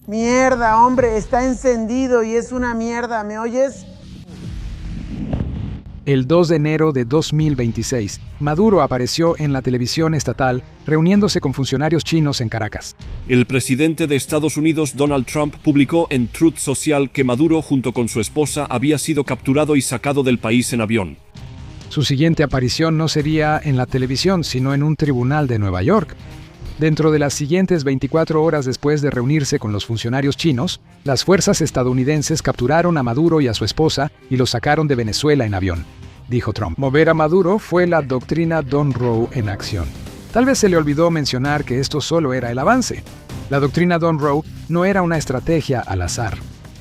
Mierda, hombre, está encendido y es una mierda, ¿me oyes? El 2 de enero de 2026, Maduro apareció en la televisión estatal reuniéndose con funcionarios chinos en Caracas. El presidente de Estados Unidos, Donald Trump, publicó en Truth Social que Maduro, junto con su esposa, había sido capturado y sacado del país en avión. Su siguiente aparición no sería en la televisión, sino en un tribunal de Nueva York. Dentro de las siguientes 24 horas después de reunirse con los funcionarios chinos, las fuerzas estadounidenses capturaron a Maduro y a su esposa y los sacaron de Venezuela en avión, dijo Trump. Mover a Maduro fue la doctrina Don Roe en acción. Tal vez se le olvidó mencionar que esto solo era el avance. La doctrina Don Roe no era una estrategia al azar.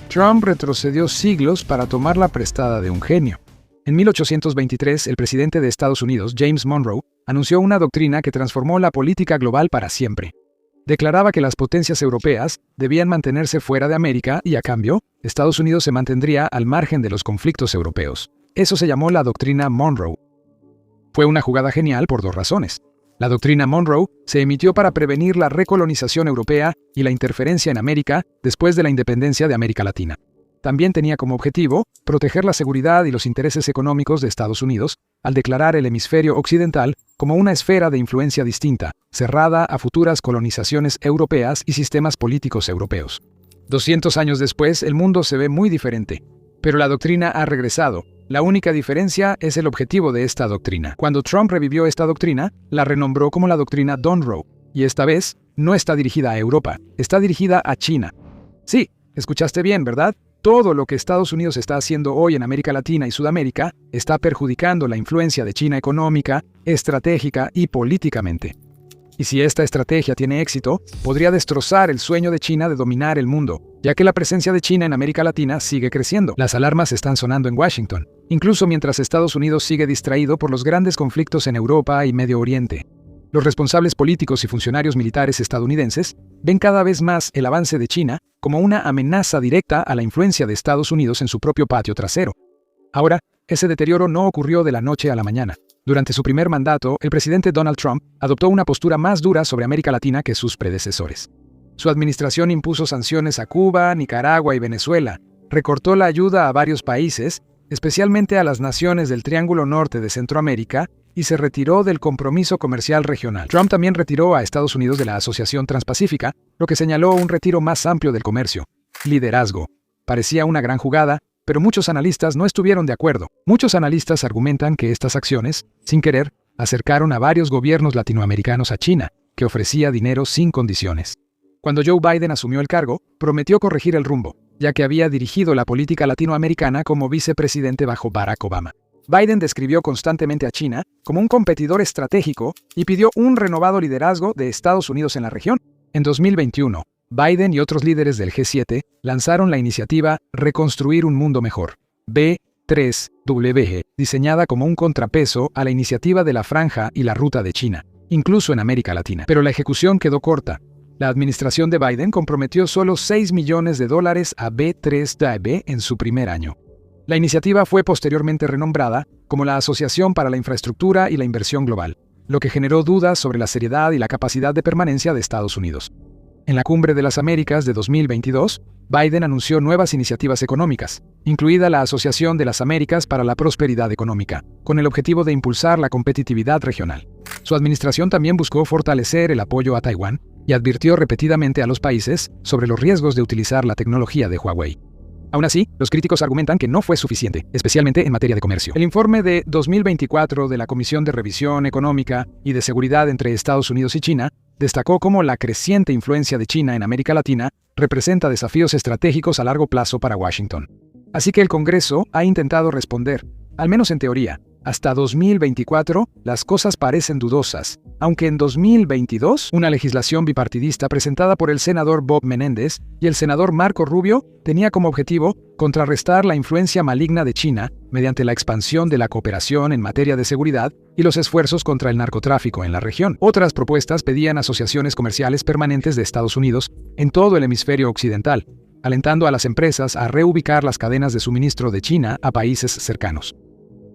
Trump retrocedió siglos para tomarla prestada de un genio. En 1823, el presidente de Estados Unidos, James Monroe, anunció una doctrina que transformó la política global para siempre. Declaraba que las potencias europeas debían mantenerse fuera de América y, a cambio, Estados Unidos se mantendría al margen de los conflictos europeos. Eso se llamó la doctrina Monroe. Fue una jugada genial por dos razones. La doctrina Monroe se emitió para prevenir la recolonización europea y la interferencia en América después de la independencia de América Latina. También tenía como objetivo proteger la seguridad y los intereses económicos de Estados Unidos al declarar el hemisferio occidental como una esfera de influencia distinta, cerrada a futuras colonizaciones europeas y sistemas políticos europeos. 200 años después, el mundo se ve muy diferente, pero la doctrina ha regresado. La única diferencia es el objetivo de esta doctrina. Cuando Trump revivió esta doctrina, la renombró como la doctrina Don Roe, y esta vez no está dirigida a Europa, está dirigida a China. Sí, escuchaste bien, ¿verdad? Todo lo que Estados Unidos está haciendo hoy en América Latina y Sudamérica está perjudicando la influencia de China económica, estratégica y políticamente. Y si esta estrategia tiene éxito, podría destrozar el sueño de China de dominar el mundo, ya que la presencia de China en América Latina sigue creciendo. Las alarmas están sonando en Washington, incluso mientras Estados Unidos sigue distraído por los grandes conflictos en Europa y Medio Oriente. Los responsables políticos y funcionarios militares estadounidenses ven cada vez más el avance de China como una amenaza directa a la influencia de Estados Unidos en su propio patio trasero. Ahora, ese deterioro no ocurrió de la noche a la mañana. Durante su primer mandato, el presidente Donald Trump adoptó una postura más dura sobre América Latina que sus predecesores. Su administración impuso sanciones a Cuba, Nicaragua y Venezuela, recortó la ayuda a varios países, especialmente a las naciones del Triángulo Norte de Centroamérica, y se retiró del compromiso comercial regional. Trump también retiró a Estados Unidos de la Asociación Transpacífica, lo que señaló un retiro más amplio del comercio. Liderazgo. Parecía una gran jugada, pero muchos analistas no estuvieron de acuerdo. Muchos analistas argumentan que estas acciones, sin querer, acercaron a varios gobiernos latinoamericanos a China, que ofrecía dinero sin condiciones. Cuando Joe Biden asumió el cargo, prometió corregir el rumbo, ya que había dirigido la política latinoamericana como vicepresidente bajo Barack Obama. Biden describió constantemente a China como un competidor estratégico y pidió un renovado liderazgo de Estados Unidos en la región. En 2021, Biden y otros líderes del G7 lanzaron la iniciativa Reconstruir un Mundo Mejor, B3W, diseñada como un contrapeso a la iniciativa de la Franja y la Ruta de China, incluso en América Latina. Pero la ejecución quedó corta. La administración de Biden comprometió solo $6 millones a B3W en su primer año. La iniciativa fue posteriormente renombrada como la Asociación para la Infraestructura y la Inversión Global, lo que generó dudas sobre la seriedad y la capacidad de permanencia de Estados Unidos. En la Cumbre de las Américas de 2022, Biden anunció nuevas iniciativas económicas, incluida la Asociación de las Américas para la Prosperidad Económica, con el objetivo de impulsar la competitividad regional. Su administración también buscó fortalecer el apoyo a Taiwán y advirtió repetidamente a los países sobre los riesgos de utilizar la tecnología de Huawei. Aún así, los críticos argumentan que no fue suficiente, especialmente en materia de comercio. El informe de 2024 de la Comisión de Revisión Económica y de Seguridad entre Estados Unidos y China destacó cómo la creciente influencia de China en América Latina representa desafíos estratégicos a largo plazo para Washington. Así que el Congreso ha intentado responder, al menos en teoría. Hasta 2024, las cosas parecen dudosas, aunque en 2022, una legislación bipartidista presentada por el senador Bob Menéndez y el senador Marco Rubio tenía como objetivo contrarrestar la influencia maligna de China mediante la expansión de la cooperación en materia de seguridad y los esfuerzos contra el narcotráfico en la región. Otras propuestas pedían asociaciones comerciales permanentes de Estados Unidos en todo el hemisferio occidental, alentando a las empresas a reubicar las cadenas de suministro de China a países cercanos.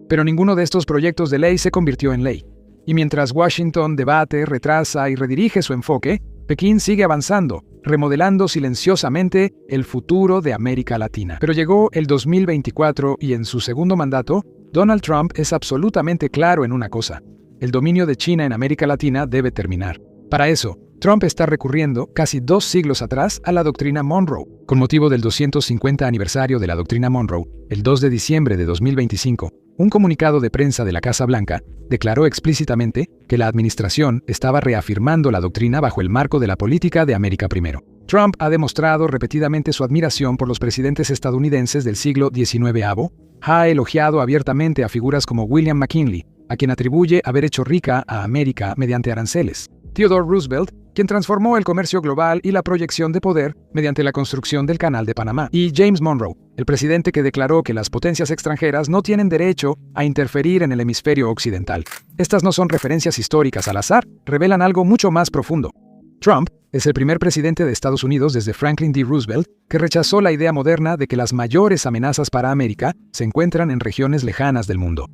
Pero ninguno de estos proyectos de ley se convirtió en ley. Y mientras Washington debate, retrasa y redirige su enfoque, Pekín sigue avanzando, remodelando silenciosamente el futuro de América Latina. Pero llegó el 2024 y en su segundo mandato, Donald Trump es absolutamente claro en una cosa: el dominio de China en América Latina debe terminar. Para eso, Trump está recurriendo casi 2 siglos atrás a la doctrina Monroe. Con motivo del 250 aniversario de la doctrina Monroe, el 2 de diciembre de 2025, un comunicado de prensa de la Casa Blanca declaró explícitamente que la administración estaba reafirmando la doctrina bajo el marco de la política de América Primero. Trump ha demostrado repetidamente su admiración por los presidentes estadounidenses del siglo XIX. Ha elogiado abiertamente a figuras como William McKinley, a quien atribuye haber hecho rica a América mediante aranceles. Theodore Roosevelt, quien transformó el comercio global y la proyección de poder mediante la construcción del Canal de Panamá. Y James Monroe, el presidente que declaró que las potencias extranjeras no tienen derecho a interferir en el hemisferio occidental. Estas no son referencias históricas al azar, revelan algo mucho más profundo. Trump es el primer presidente de Estados Unidos desde Franklin D. Roosevelt que rechazó la idea moderna de que las mayores amenazas para América se encuentran en regiones lejanas del mundo.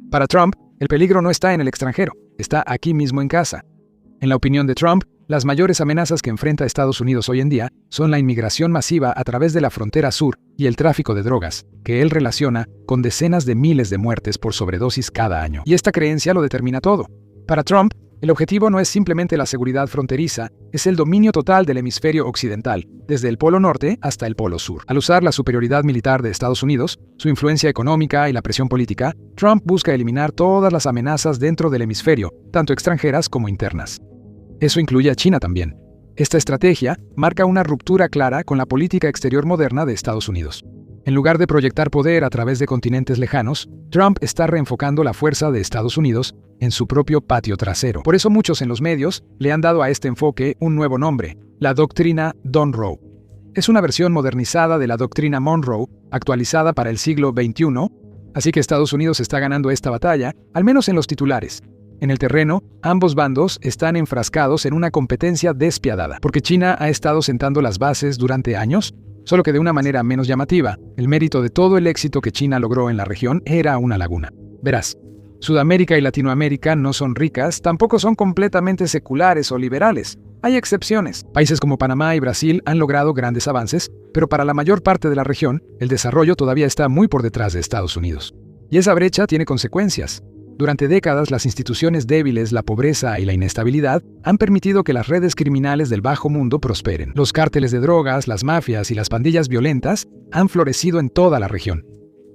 Para Trump, el peligro no está en el extranjero, está aquí mismo en casa. En la opinión de Trump, las mayores amenazas que enfrenta Estados Unidos hoy en día son la inmigración masiva a través de la frontera sur y el tráfico de drogas, que él relaciona con decenas de miles de muertes por sobredosis cada año. Y esta creencia lo determina todo. Para Trump, el objetivo no es simplemente la seguridad fronteriza, es el dominio total del hemisferio occidental, desde el Polo Norte hasta el Polo Sur. Al usar la superioridad militar de Estados Unidos, su influencia económica y la presión política, Trump busca eliminar todas las amenazas dentro del hemisferio, tanto extranjeras como internas. Eso incluye a China también. Esta estrategia marca una ruptura clara con la política exterior moderna de Estados Unidos. En lugar de proyectar poder a través de continentes lejanos, Trump está reenfocando la fuerza de Estados Unidos en su propio patio trasero. Por eso muchos en los medios le han dado a este enfoque un nuevo nombre: la doctrina Monroe. Es una versión modernizada de la doctrina Monroe, actualizada para el siglo XXI, así que Estados Unidos está ganando esta batalla, al menos en los titulares. En el terreno, ambos bandos están enfrascados en una competencia despiadada, porque China ha estado sentando las bases durante años, solo que de una manera menos llamativa. El mérito de todo el éxito que China logró en la región era una laguna. Verás, Sudamérica y Latinoamérica no son ricas, tampoco son completamente seculares o liberales. Hay excepciones. Países como Panamá y Brasil han logrado grandes avances, pero para la mayor parte de la región, el desarrollo todavía está muy por detrás de Estados Unidos. Y esa brecha tiene consecuencias. Durante décadas, las instituciones débiles, la pobreza y la inestabilidad han permitido que las redes criminales del bajo mundo prosperen. Los cárteles de drogas, las mafias y las pandillas violentas han florecido en toda la región.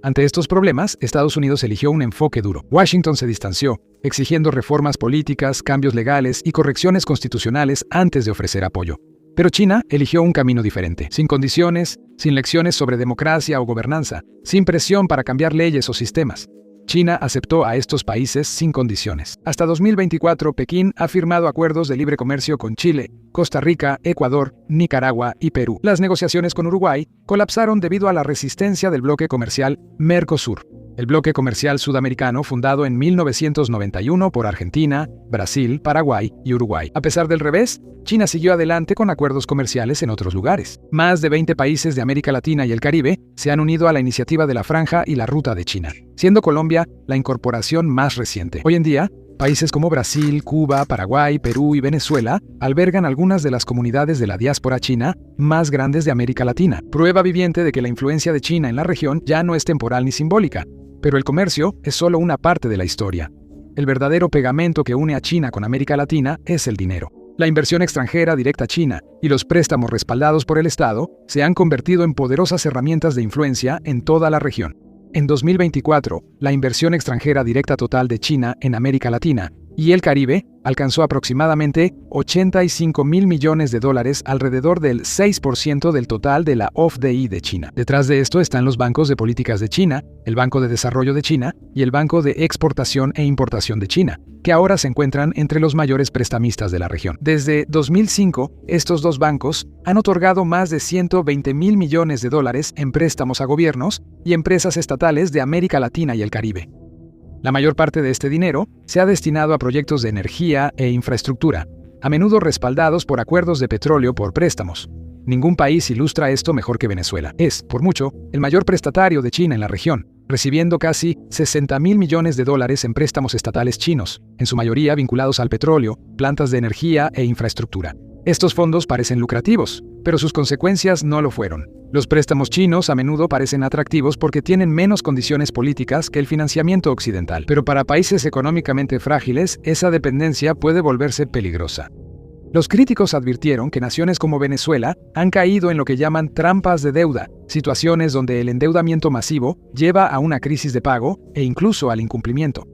Ante estos problemas, Estados Unidos eligió un enfoque duro. Washington se distanció, exigiendo reformas políticas, cambios legales y correcciones constitucionales antes de ofrecer apoyo. Pero China eligió un camino diferente, sin condiciones, sin lecciones sobre democracia o gobernanza, sin presión para cambiar leyes o sistemas. China aceptó a estos países sin condiciones. Hasta 2024, Pekín ha firmado acuerdos de libre comercio con Chile, Costa Rica, Ecuador, Nicaragua y Perú. Las negociaciones con Uruguay colapsaron debido a la resistencia del bloque comercial Mercosur, el bloque comercial sudamericano fundado en 1991 por Argentina, Brasil, Paraguay y Uruguay. A pesar del revés, China siguió adelante con acuerdos comerciales en otros lugares. Más de 20 países de América Latina y el Caribe se han unido a la iniciativa de la Franja y la Ruta de China, siendo Colombia la incorporación más reciente. Hoy en día, países como Brasil, Cuba, Paraguay, Perú y Venezuela albergan algunas de las comunidades de la diáspora china más grandes de América Latina. Prueba viviente de que la influencia de China en la región ya no es temporal ni simbólica. Pero el comercio es solo una parte de la historia. El verdadero pegamento que une a China con América Latina es el dinero. La inversión extranjera directa a China y los préstamos respaldados por el Estado se han convertido en poderosas herramientas de influencia en toda la región. En 2024, la inversión extranjera directa total de China en América Latina y el Caribe alcanzó aproximadamente $85.000 millones, alrededor del 6% del total de la OFDI de China. Detrás de esto están los bancos de políticas de China, el Banco de Desarrollo de China y el Banco de Exportación e Importación de China, que ahora se encuentran entre los mayores prestamistas de la región. Desde 2005, estos dos bancos han otorgado más de $120.000 millones en préstamos a gobiernos y empresas estatales de América Latina y el Caribe. La mayor parte de este dinero se ha destinado a proyectos de energía e infraestructura, a menudo respaldados por acuerdos de petróleo por préstamos. Ningún país ilustra esto mejor que Venezuela. Es, por mucho, el mayor prestatario de China en la región, recibiendo casi $60.000 millones en préstamos estatales chinos, en su mayoría vinculados al petróleo, plantas de energía e infraestructura. Estos fondos parecen lucrativos, pero sus consecuencias no lo fueron. Los préstamos chinos a menudo parecen atractivos porque tienen menos condiciones políticas que el financiamiento occidental, pero para países económicamente frágiles, esa dependencia puede volverse peligrosa. Los críticos advirtieron que naciones como Venezuela han caído en lo que llaman trampas de deuda, situaciones donde el endeudamiento masivo lleva a una crisis de pago e incluso al incumplimiento.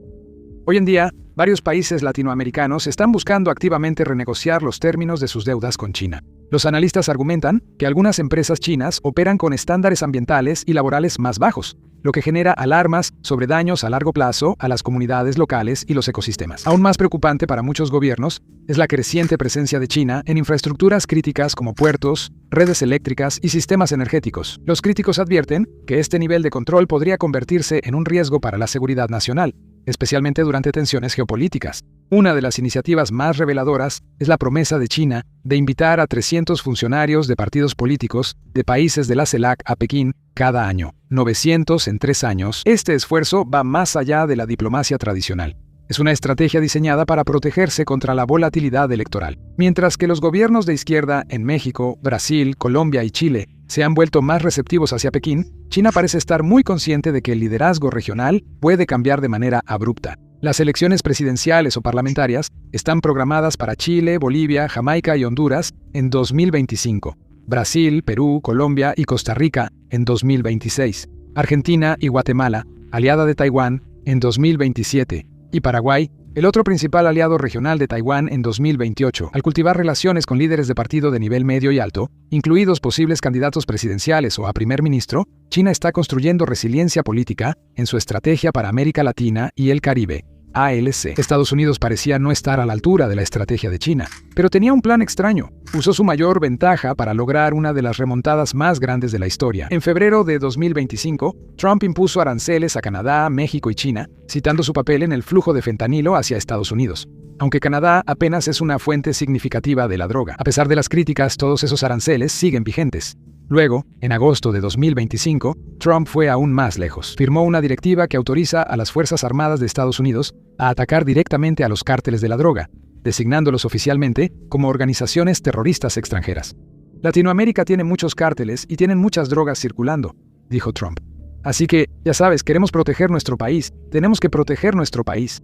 Hoy en día, varios países latinoamericanos están buscando activamente renegociar los términos de sus deudas con China. Los analistas argumentan que algunas empresas chinas operan con estándares ambientales y laborales más bajos, lo que genera alarmas sobre daños a largo plazo a las comunidades locales y los ecosistemas. Aún más preocupante para muchos gobiernos es la creciente presencia de China en infraestructuras críticas como puertos, redes eléctricas y sistemas energéticos. Los críticos advierten que este nivel de control podría convertirse en un riesgo para la seguridad nacional, especialmente durante tensiones geopolíticas. Una de las iniciativas más reveladoras es la promesa de China de invitar a 300 funcionarios de partidos políticos de países de la CELAC a Pekín cada año, 900 en 3 años. Este esfuerzo va más allá de la diplomacia tradicional. Es una estrategia diseñada para protegerse contra la volatilidad electoral. Mientras que los gobiernos de izquierda en México, Brasil, Colombia y Chile se han vuelto más receptivos hacia Pekín, China parece estar muy consciente de que el liderazgo regional puede cambiar de manera abrupta. Las elecciones presidenciales o parlamentarias están programadas para Chile, Bolivia, Jamaica y Honduras en 2025, Brasil, Perú, Colombia y Costa Rica en 2026, Argentina y Guatemala, aliada de Taiwán, en 2027, y Paraguay, el otro principal aliado regional de Taiwán, en 2028. Al cultivar relaciones con líderes de partido de nivel medio y alto, incluidos posibles candidatos presidenciales o a primer ministro, China está construyendo resiliencia política en su estrategia para América Latina y el Caribe, ALC. Estados Unidos parecía no estar a la altura de la estrategia de China, pero tenía un plan extraño. Usó su mayor ventaja para lograr una de las remontadas más grandes de la historia. En febrero de 2025, Trump impuso aranceles a Canadá, México y China, citando su papel en el flujo de fentanilo hacia Estados Unidos. Aunque Canadá apenas es una fuente significativa de la droga. A pesar de las críticas, todos esos aranceles siguen vigentes. Luego, en agosto de 2025, Trump fue aún más lejos. Firmó una directiva que autoriza a las Fuerzas Armadas de Estados Unidos a atacar directamente a los cárteles de la droga, designándolos oficialmente como organizaciones terroristas extranjeras. Latinoamérica tiene muchos cárteles y tienen muchas drogas circulando, dijo Trump. Así que, ya sabes, queremos proteger nuestro país, tenemos que proteger nuestro país.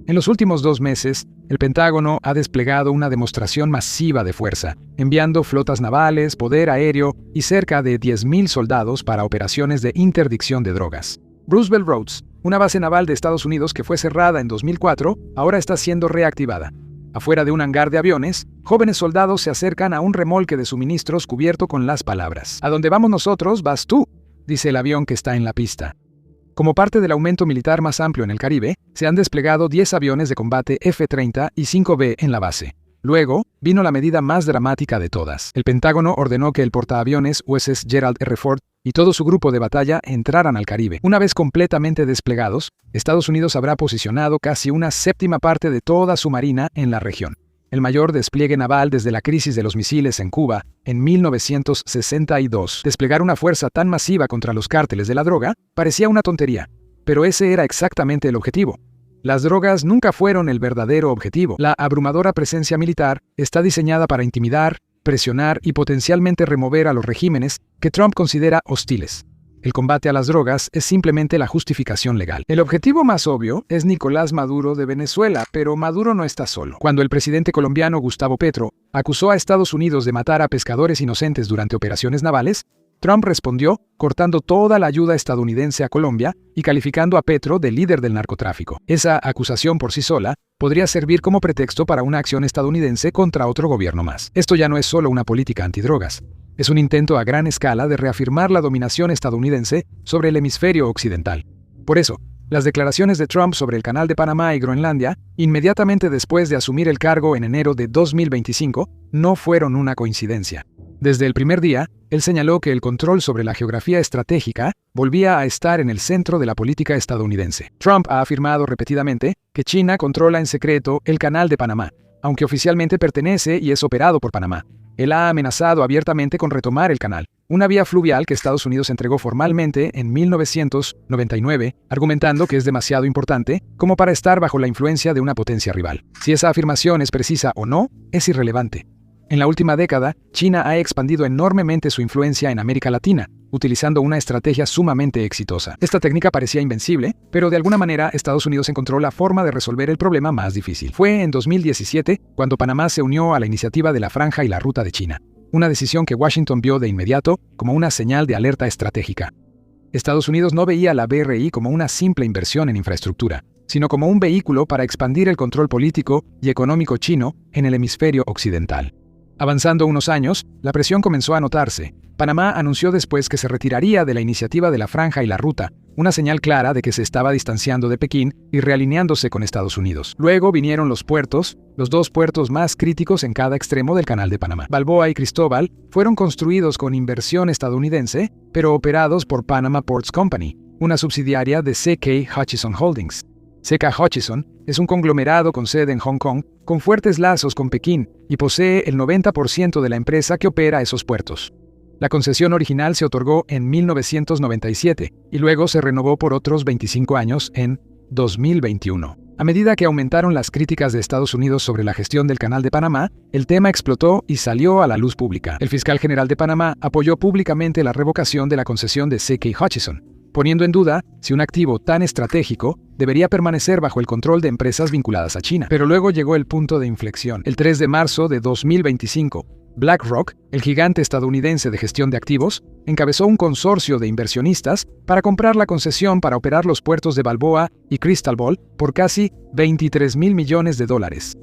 En los últimos 2 meses, el Pentágono ha desplegado una demostración masiva de fuerza, enviando flotas navales, poder aéreo y cerca de 10,000 soldados para operaciones de interdicción de drogas. Roosevelt Roads, una base naval de Estados Unidos que fue cerrada en 2004, ahora está siendo reactivada. Afuera de un hangar de aviones, jóvenes soldados se acercan a un remolque de suministros cubierto con las palabras: "A donde vamos nosotros, vas tú", dice el avión que está en la pista. Como parte del aumento militar más amplio en el Caribe, se han desplegado 10 aviones de combate F-30 y 5B en la base. Luego, vino la medida más dramática de todas. El Pentágono ordenó que el portaaviones USS Gerald R. Ford y todo su grupo de batalla entraran al Caribe. Una vez completamente desplegados, Estados Unidos habrá posicionado casi una séptima parte de toda su marina en la región. El mayor despliegue naval desde la crisis de los misiles en Cuba en 1962. Desplegar una fuerza tan masiva contra los cárteles de la droga parecía una tontería, pero ese era exactamente el objetivo. Las drogas nunca fueron el verdadero objetivo. La abrumadora presencia militar está diseñada para intimidar, presionar y potencialmente remover a los regímenes que Trump considera hostiles. El combate a las drogas es simplemente la justificación legal. El objetivo más obvio es Nicolás Maduro de Venezuela, pero Maduro no está solo. Cuando el presidente colombiano Gustavo Petro acusó a Estados Unidos de matar a pescadores inocentes durante operaciones navales, Trump respondió cortando toda la ayuda estadounidense a Colombia y calificando a Petro de líder del narcotráfico. Esa acusación por sí sola podría servir como pretexto para una acción estadounidense contra otro gobierno más. Esto ya no es solo una política antidrogas. Es un intento a gran escala de reafirmar la dominación estadounidense sobre el hemisferio occidental. Por eso, las declaraciones de Trump sobre el Canal de Panamá y Groenlandia, inmediatamente después de asumir el cargo en enero de 2025, no fueron una coincidencia. Desde el primer día, él señaló que el control sobre la geografía estratégica volvía a estar en el centro de la política estadounidense. Trump ha afirmado repetidamente que China controla en secreto el Canal de Panamá, aunque oficialmente pertenece y es operado por Panamá. Él ha amenazado abiertamente con retomar el canal, una vía fluvial que Estados Unidos entregó formalmente en 1999, argumentando que es demasiado importante como para estar bajo la influencia de una potencia rival. Si esa afirmación es precisa o no, es irrelevante. En la última década, China ha expandido enormemente su influencia en América Latina, utilizando una estrategia sumamente exitosa. Esta técnica parecía invencible, pero de alguna manera Estados Unidos encontró la forma de resolver el problema más difícil. Fue en 2017 cuando Panamá se unió a la iniciativa de la Franja y la Ruta de China, una decisión que Washington vio de inmediato como una señal de alerta estratégica. Estados Unidos no veía la BRI como una simple inversión en infraestructura, sino como un vehículo para expandir el control político y económico chino en el hemisferio occidental. Avanzando unos años, la presión comenzó a notarse. Panamá anunció después que se retiraría de la iniciativa de la Franja y la Ruta, una señal clara de que se estaba distanciando de Pekín y realineándose con Estados Unidos. Luego vinieron los puertos, los dos puertos más críticos en cada extremo del Canal de Panamá. Balboa y Cristóbal fueron construidos con inversión estadounidense, pero operados por Panama Ports Company, una subsidiaria de C.K. Hutchison Holdings. C.K. Hutchison es un conglomerado con sede en Hong Kong, con fuertes lazos con Pekín, y posee el 90% de la empresa que opera esos puertos. La concesión original se otorgó en 1997 y luego se renovó por otros 25 años en 2021. A medida que aumentaron las críticas de Estados Unidos sobre la gestión del Canal de Panamá, el tema explotó y salió a la luz pública. El fiscal general de Panamá apoyó públicamente la revocación de la concesión de C.K. Hutchison, poniendo en duda si un activo tan estratégico debería permanecer bajo el control de empresas vinculadas a China. Pero luego llegó el punto de inflexión. El 3 de marzo de 2025, BlackRock, el gigante estadounidense de gestión de activos, encabezó un consorcio de inversionistas para comprar la concesión para operar los puertos de Balboa y Crystal Ball por casi $23,000 millones.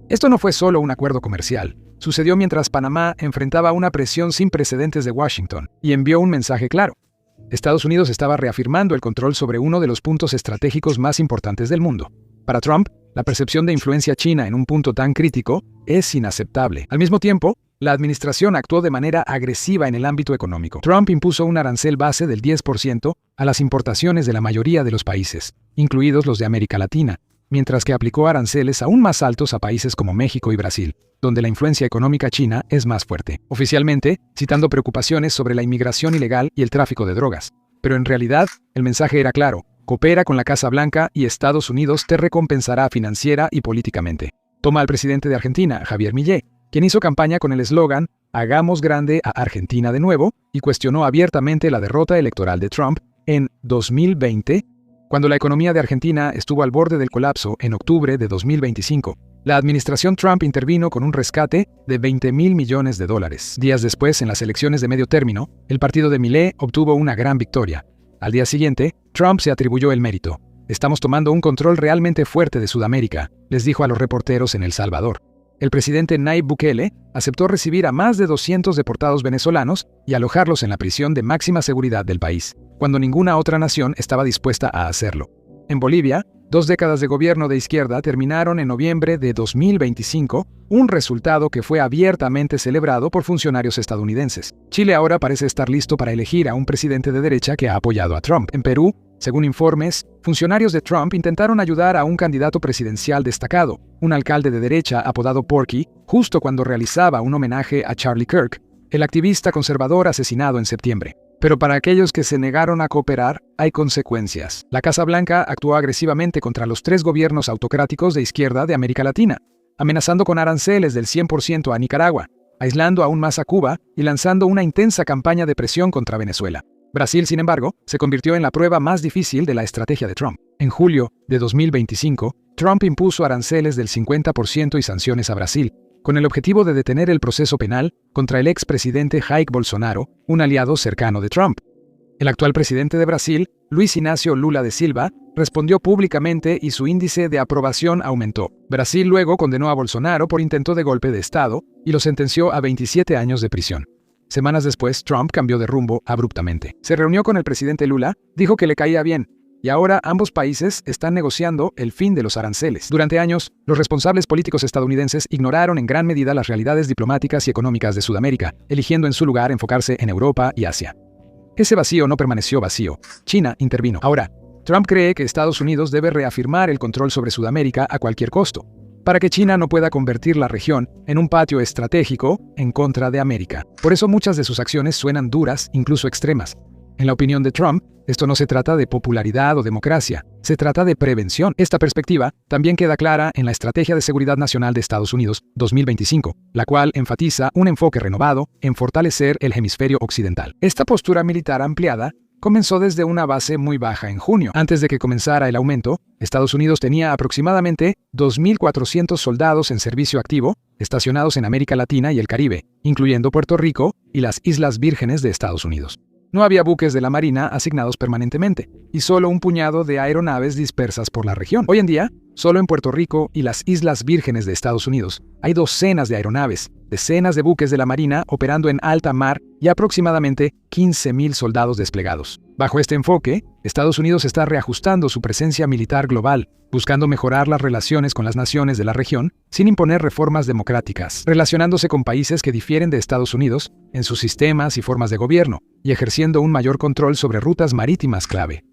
Esto no fue solo un acuerdo comercial. Sucedió mientras Panamá enfrentaba una presión sin precedentes de Washington y envió un mensaje claro. Estados Unidos estaba reafirmando el control sobre uno de los puntos estratégicos más importantes del mundo. Para Trump, la percepción de influencia china en un punto tan crítico es inaceptable. Al mismo tiempo, la administración actuó de manera agresiva en el ámbito económico. Trump impuso un arancel base del 10% a las importaciones de la mayoría de los países, incluidos los de América Latina, mientras que aplicó aranceles aún más altos a países como México y Brasil, donde la influencia económica china es más fuerte. Oficialmente, citando preocupaciones sobre la inmigración ilegal y el tráfico de drogas. Pero en realidad, el mensaje era claro: coopera con la Casa Blanca y Estados Unidos te recompensará financiera y políticamente. Toma al presidente de Argentina, Javier Milei, quien hizo campaña con el eslogan «Hagamos grande a Argentina de nuevo» y cuestionó abiertamente la derrota electoral de Trump en 2020, cuando la economía de Argentina estuvo al borde del colapso en octubre de 2025. La administración Trump intervino con un rescate de $20,000 millones. Días después, en las elecciones de medio término, el partido de Milei obtuvo una gran victoria. Al día siguiente, Trump se atribuyó el mérito. «Estamos tomando un control realmente fuerte de Sudamérica», les dijo a los reporteros en El Salvador. El presidente Nayib Bukele aceptó recibir a más de 200 deportados venezolanos y alojarlos en la prisión de máxima seguridad del país, cuando ninguna otra nación estaba dispuesta a hacerlo. En Bolivia, 2 décadas de gobierno de izquierda terminaron en noviembre de 2025, un resultado que fue abiertamente celebrado por funcionarios estadounidenses. Chile ahora parece estar listo para elegir a un presidente de derecha que ha apoyado a Trump. En Perú, según informes, funcionarios de Trump intentaron ayudar a un candidato presidencial destacado, un alcalde de derecha apodado Porky, justo cuando realizaba un homenaje a Charlie Kirk, el activista conservador asesinado en septiembre. Pero para aquellos que se negaron a cooperar, hay consecuencias. La Casa Blanca actuó agresivamente contra los 3 gobiernos autocráticos de izquierda de América Latina, amenazando con aranceles del 100% a Nicaragua, aislando aún más a Cuba y lanzando una intensa campaña de presión contra Venezuela. Brasil, sin embargo, se convirtió en la prueba más difícil de la estrategia de Trump. En julio de 2025, Trump impuso aranceles del 50% y sanciones a Brasil, con el objetivo de detener el proceso penal contra el expresidente Jair Bolsonaro, un aliado cercano de Trump. El actual presidente de Brasil, Luiz Inácio Lula da Silva, respondió públicamente y su índice de aprobación aumentó. Brasil luego condenó a Bolsonaro por intento de golpe de Estado y lo sentenció a 27 años de prisión. Semanas después, Trump cambió de rumbo abruptamente. Se reunió con el presidente Lula, dijo que le caía bien, y ahora ambos países están negociando el fin de los aranceles. Durante años, los responsables políticos estadounidenses ignoraron en gran medida las realidades diplomáticas y económicas de Sudamérica, eligiendo en su lugar enfocarse en Europa y Asia. Ese vacío no permaneció vacío. China intervino. Ahora, Trump cree que Estados Unidos debe reafirmar el control sobre Sudamérica a cualquier costo, para que China no pueda convertir la región en un patio estratégico en contra de América. Por eso muchas de sus acciones suenan duras, incluso extremas. En la opinión de Trump, esto no se trata de popularidad o democracia, se trata de prevención. Esta perspectiva también queda clara en la Estrategia de Seguridad Nacional de Estados Unidos 2025, la cual enfatiza un enfoque renovado en fortalecer el hemisferio occidental. Esta postura militar ampliada comenzó desde una base muy baja en junio. Antes de que comenzara el aumento, Estados Unidos tenía aproximadamente 2.400 soldados en servicio activo, estacionados en América Latina y el Caribe, incluyendo Puerto Rico y las Islas Vírgenes de Estados Unidos. No había buques de la Marina asignados permanentemente, y solo un puñado de aeronaves dispersas por la región. Hoy en día, solo en Puerto Rico y las Islas Vírgenes de Estados Unidos hay docenas de aeronaves, decenas de buques de la Marina operando en alta mar y aproximadamente 15.000 soldados desplegados. Bajo este enfoque, Estados Unidos está reajustando su presencia militar global, buscando mejorar las relaciones con las naciones de la región sin imponer reformas democráticas, relacionándose con países que difieren de Estados Unidos en sus sistemas y formas de gobierno, y ejerciendo un mayor control sobre rutas marítimas clave.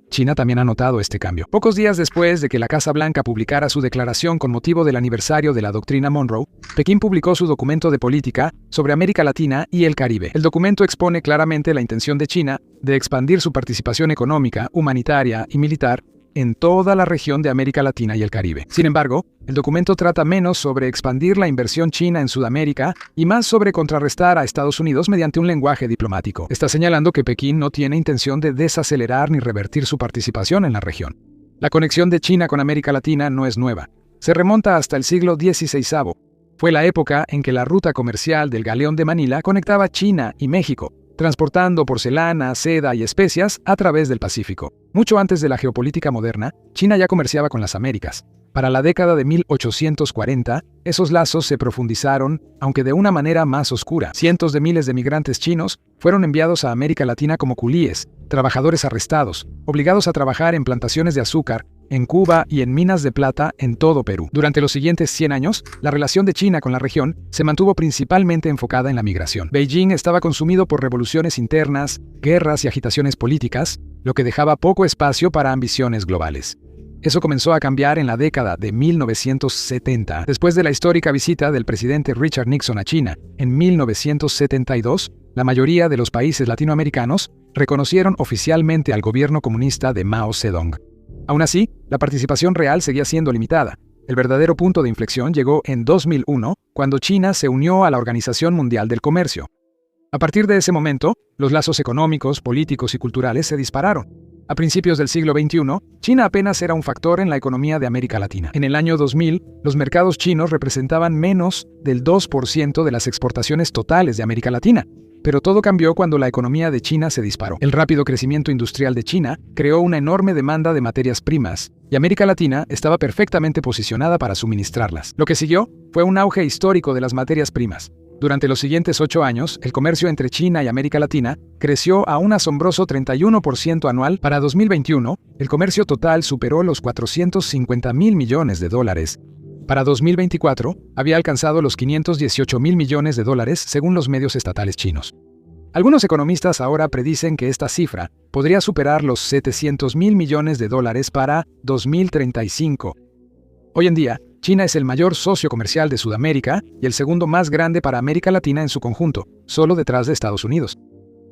China también ha notado este cambio. Pocos días después de que la Casa Blanca publicara su declaración con motivo del aniversario de la Doctrina Monroe, Pekín publicó su documento de política sobre América Latina y el Caribe. El documento expone claramente la intención de China de expandir su participación económica, humanitaria y militar en toda la región de América Latina y el Caribe. Sin embargo, el documento trata menos sobre expandir la inversión china en Sudamérica y más sobre contrarrestar a Estados Unidos mediante un lenguaje diplomático. Está señalando que Pekín no tiene intención de desacelerar ni revertir su participación en la región. La conexión de China con América Latina no es nueva. Se remonta hasta el siglo XVI. Fue la época en que la ruta comercial del Galeón de Manila conectaba China y México, transportando porcelana, seda y especias a través del Pacífico. Mucho antes de la geopolítica moderna, China ya comerciaba con las Américas. Para la década de 1840, esos lazos se profundizaron, aunque de una manera más oscura. Cientos de miles de migrantes chinos fueron enviados a América Latina como culíes, trabajadores arrestados, obligados a trabajar en plantaciones de azúcar, en Cuba y en minas de plata en todo Perú. Durante los siguientes 100 años, la relación de China con la región se mantuvo principalmente enfocada en la migración. Beijing estaba consumido por revoluciones internas, guerras y agitaciones políticas, lo que dejaba poco espacio para ambiciones globales. Eso comenzó a cambiar en la década de 1970, después de la histórica visita del presidente Richard Nixon a China. En 1972, la mayoría de los países latinoamericanos reconocieron oficialmente al gobierno comunista de Mao Zedong. Aún así, la participación real seguía siendo limitada. El verdadero punto de inflexión llegó en 2001, cuando China se unió a la Organización Mundial del Comercio. A partir de ese momento, los lazos económicos, políticos y culturales se dispararon. A principios del siglo XXI, China apenas era un factor en la economía de América Latina. En el año 2000, los mercados chinos representaban menos del 2% de las exportaciones totales de América Latina. Pero todo cambió cuando la economía de China se disparó. El rápido crecimiento industrial de China creó una enorme demanda de materias primas, y América Latina estaba perfectamente posicionada para suministrarlas. Lo que siguió fue un auge histórico de las materias primas. Durante los siguientes 8 años, el comercio entre China y América Latina creció a un asombroso 31% anual. Para 2021, el comercio total superó los 450.000 millones de dólares. Para 2024, había alcanzado los 518.000 millones de dólares según los medios estatales chinos. Algunos economistas ahora predicen que esta cifra podría superar los 700.000 millones de dólares para 2035. Hoy en día, China es el mayor socio comercial de Sudamérica y el segundo más grande para América Latina en su conjunto, solo detrás de Estados Unidos.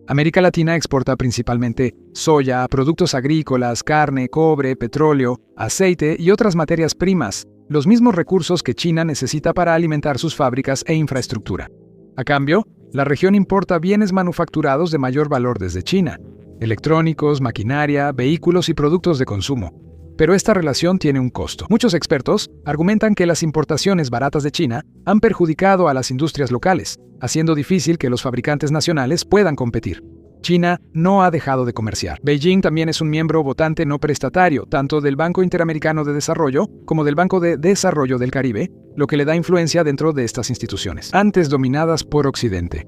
América Latina exporta principalmente soya, productos agrícolas, carne, cobre, petróleo, aceite y otras materias primas, los mismos recursos que China necesita para alimentar sus fábricas e infraestructura. A cambio, la región importa bienes manufacturados de mayor valor desde China: electrónicos, maquinaria, vehículos y productos de consumo. Pero esta relación tiene un costo. Muchos expertos argumentan que las importaciones baratas de China han perjudicado a las industrias locales, haciendo difícil que los fabricantes nacionales puedan competir. China no ha dejado de comerciar. Beijing también es un miembro votante no prestatario, tanto del Banco Interamericano de Desarrollo como del Banco de Desarrollo del Caribe, lo que le da influencia dentro de estas instituciones, antes dominadas por Occidente.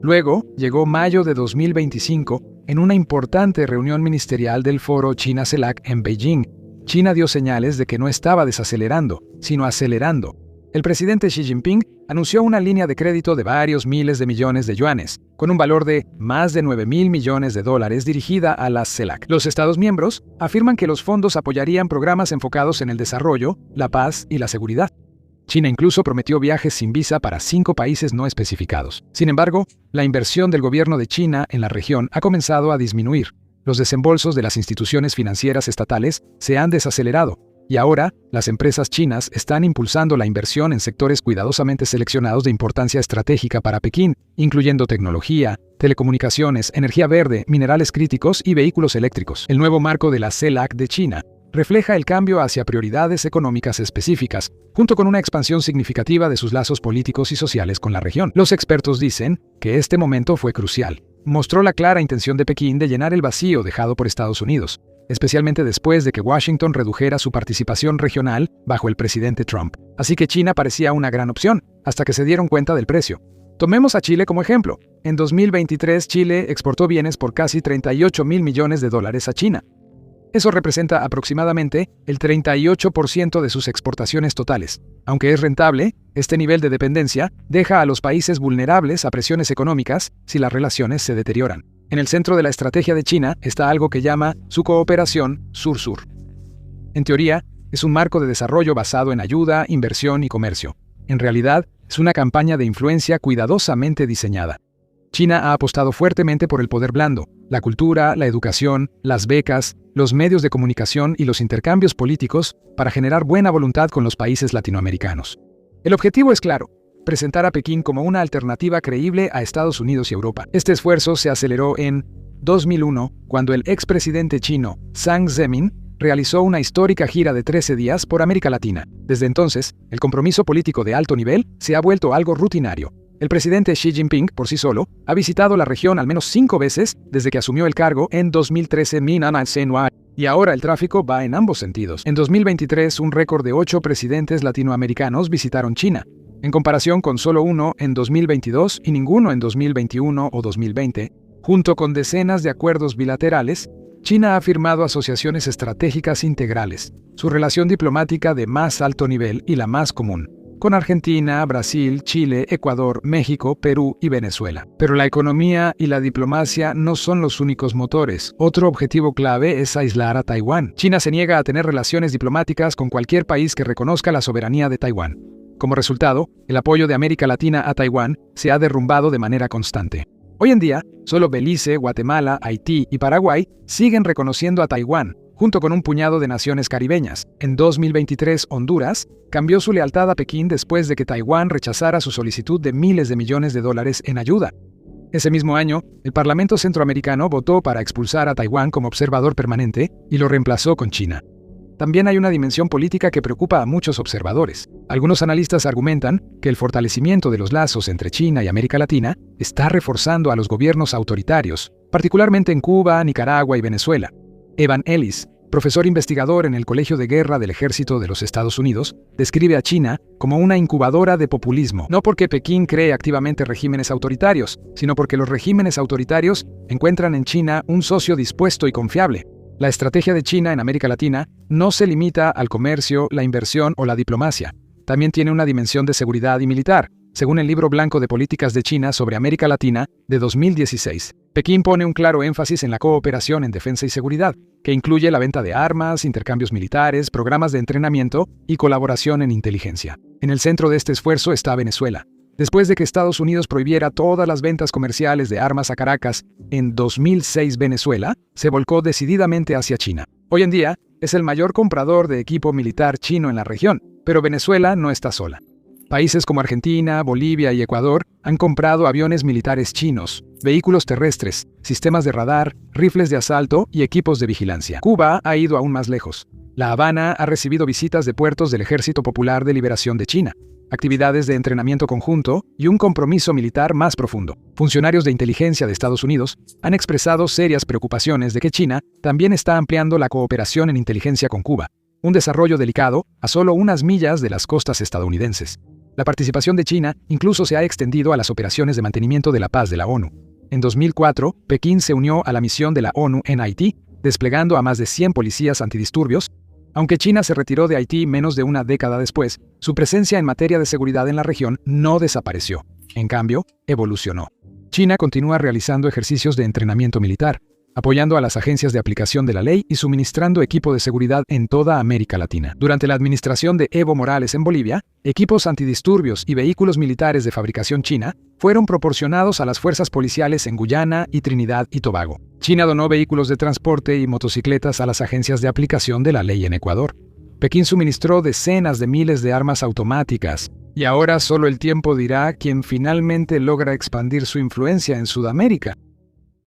Luego llegó mayo de 2025, en una importante reunión ministerial del foro China-CELAC en Beijing. China dio señales de que no estaba desacelerando, sino acelerando. El presidente Xi Jinping anunció una línea de crédito de varios miles de millones de yuanes, con un valor de más de 9.000 millones de dólares dirigida a la CELAC. Los Estados miembros afirman que los fondos apoyarían programas enfocados en el desarrollo, la paz y la seguridad. China incluso prometió viajes sin visa para 5 países no especificados. Sin embargo, la inversión del gobierno de China en la región ha comenzado a disminuir. Los desembolsos de las instituciones financieras estatales se han desacelerado, y ahora las empresas chinas están impulsando la inversión en sectores cuidadosamente seleccionados de importancia estratégica para Pekín, incluyendo tecnología, telecomunicaciones, energía verde, minerales críticos y vehículos eléctricos. El nuevo marco de la CELAC de China refleja el cambio hacia prioridades económicas específicas, junto con una expansión significativa de sus lazos políticos y sociales con la región. Los expertos dicen que este momento fue crucial. Mostró la clara intención de Pekín de llenar el vacío dejado por Estados Unidos, especialmente después de que Washington redujera su participación regional bajo el presidente Trump. Así que China parecía una gran opción, hasta que se dieron cuenta del precio. Tomemos a Chile como ejemplo. En 2023, Chile exportó bienes por casi 38.000 millones de dólares a China. Eso representa aproximadamente el 38% de sus exportaciones totales. Aunque es rentable, este nivel de dependencia deja a los países vulnerables a presiones económicas si las relaciones se deterioran. En el centro de la estrategia de China está algo que llama su cooperación Sur-Sur. En teoría, es un marco de desarrollo basado en ayuda, inversión y comercio. En realidad, es una campaña de influencia cuidadosamente diseñada. China ha apostado fuertemente por el poder blando, la cultura, la educación, las becas, los medios de comunicación y los intercambios políticos para generar buena voluntad con los países latinoamericanos. El objetivo es claro: presentar a Pekín como una alternativa creíble a Estados Unidos y Europa. Este esfuerzo se aceleró en 2001, cuando el expresidente chino Jiang Zemin realizó una histórica gira de 13 días por América Latina. Desde entonces, el compromiso político de alto nivel se ha vuelto algo rutinario. El presidente Xi Jinping, por sí solo, ha visitado la región al menos 5 veces desde que asumió el cargo en 2013, y ahora el tráfico va en ambos sentidos. En 2023, un récord de 8 presidentes latinoamericanos visitaron China, en comparación con solo uno en 2022 y ninguno en 2021 o 2020. Junto con decenas de acuerdos bilaterales, China ha firmado asociaciones estratégicas integrales, su relación diplomática de más alto nivel y la más común, con Argentina, Brasil, Chile, Ecuador, México, Perú y Venezuela. Pero la economía y la diplomacia no son los únicos motores. Otro objetivo clave es aislar a Taiwán. China se niega a tener relaciones diplomáticas con cualquier país que reconozca la soberanía de Taiwán. Como resultado, el apoyo de América Latina a Taiwán se ha derrumbado de manera constante. Hoy en día, solo Belice, Guatemala, Haití y Paraguay siguen reconociendo a Taiwán, junto con un puñado de naciones caribeñas. En 2023, Honduras cambió su lealtad a Pekín después de que Taiwán rechazara su solicitud de miles de millones de dólares en ayuda. Ese mismo año, el Parlamento Centroamericano votó para expulsar a Taiwán como observador permanente y lo reemplazó con China. También hay una dimensión política que preocupa a muchos observadores. Algunos analistas argumentan que el fortalecimiento de los lazos entre China y América Latina está reforzando a los gobiernos autoritarios, particularmente en Cuba, Nicaragua y Venezuela. Evan Ellis, profesor investigador en el Colegio de Guerra del Ejército de los Estados Unidos, describe a China como una incubadora de populismo, no porque Pekín cree activamente regímenes autoritarios, sino porque los regímenes autoritarios encuentran en China un socio dispuesto y confiable. La estrategia de China en América Latina no se limita al comercio, la inversión o la diplomacia. También tiene una dimensión de seguridad y militar, según el Libro Blanco de Políticas de China sobre América Latina de 2016. Pekín pone un claro énfasis en la cooperación en defensa y seguridad, que incluye la venta de armas, intercambios militares, programas de entrenamiento y colaboración en inteligencia. En el centro de este esfuerzo está Venezuela. Después de que Estados Unidos prohibiera todas las ventas comerciales de armas a Caracas, en 2006 Venezuela se volcó decididamente hacia China. Hoy en día, es el mayor comprador de equipo militar chino en la región, pero Venezuela no está sola. Países como Argentina, Bolivia y Ecuador han comprado aviones militares chinos, vehículos terrestres, sistemas de radar, rifles de asalto y equipos de vigilancia. Cuba ha ido aún más lejos. La Habana ha recibido visitas de puertos del Ejército Popular de Liberación de China, actividades de entrenamiento conjunto y un compromiso militar más profundo. Funcionarios de inteligencia de Estados Unidos han expresado serias preocupaciones de que China también está ampliando la cooperación en inteligencia con Cuba, un desarrollo delicado a solo unas millas de las costas estadounidenses. La participación de China incluso se ha extendido a las operaciones de mantenimiento de la paz de la ONU. En 2004, Pekín se unió a la misión de la ONU en Haití, desplegando a más de 100 policías antidisturbios. Aunque China se retiró de Haití menos de una década después, su presencia en materia de seguridad en la región no desapareció. En cambio, evolucionó. China continúa realizando ejercicios de entrenamiento militar, apoyando a las agencias de aplicación de la ley y suministrando equipo de seguridad en toda América Latina. Durante la administración de Evo Morales en Bolivia, equipos antidisturbios y vehículos militares de fabricación china fueron proporcionados a las fuerzas policiales en Guyana y Trinidad y Tobago. China donó vehículos de transporte y motocicletas a las agencias de aplicación de la ley en Ecuador. Pekín suministró decenas de miles de armas automáticas, y ahora solo el tiempo dirá quién finalmente logra expandir su influencia en Sudamérica.